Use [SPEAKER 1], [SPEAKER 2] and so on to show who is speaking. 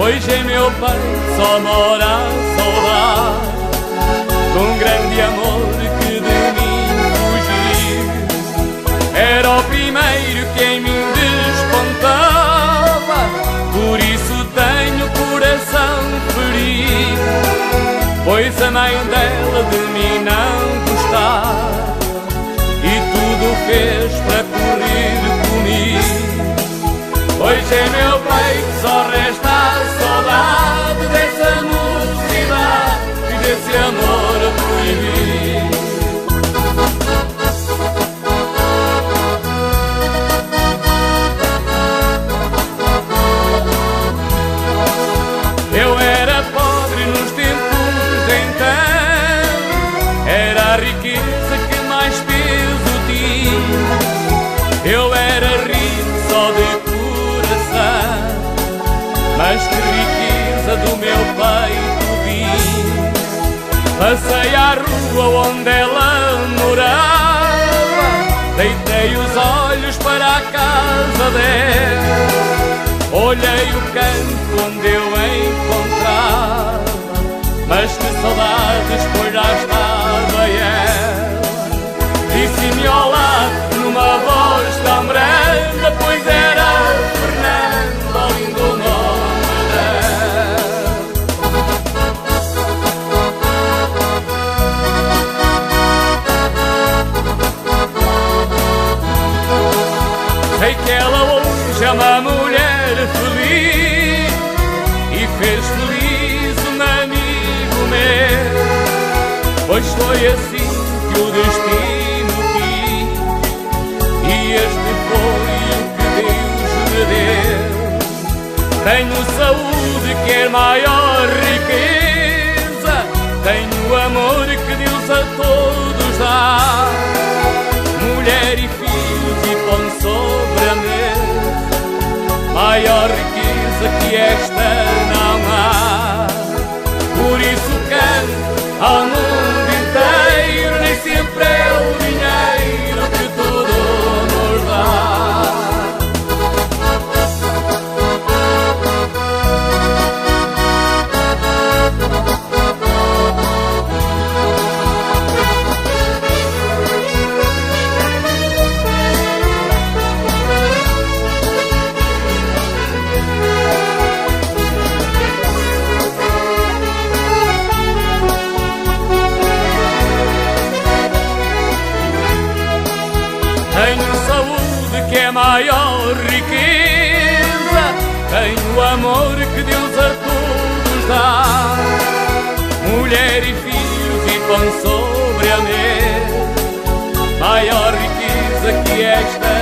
[SPEAKER 1] Hoje em meu peito só mora a saudade de um grande amor que de mim fugiu. Era o primeiro que em mim despontava, por isso tenho o coração ferido, pois a mãe dela de mim não gostava e tudo fez para correr comigo. Hoje em meu peito só resta a saudade dessa mocidade e desse amor proibido. Eu era pobre nos tempos de então, era a riqueza que mais peso tinha. Eu era rico só de mas que riqueza do meu peito vinha. Passei à rua onde ela morava, deitei os olhos para a casa dela, olhei o canto onde eu encontrava, mas que saudades, pois já estava ela. Disse-me olá numa voz tão branda, pois era Fernanda, o lindo nome dela. Sei que ela hoje é uma mulher feliz e fez feliz um amigo meu, pois foi assim que o destino quis e este foi o que Deus me deu. Tenho saúde que é maior riqueza, tenho amor que Deus a todos dá, mulher e filhos e pão sobre a mesa, maior riqueza que esta não há. Por isso canto ao mundo inteiro, nem sempre é o dinheiro que tudo nos dá. Tenho saúde que é maior riqueza, tenho amor que Deus a todos dá, mulher e filhos e pão sobre a mesa, maior riqueza que esta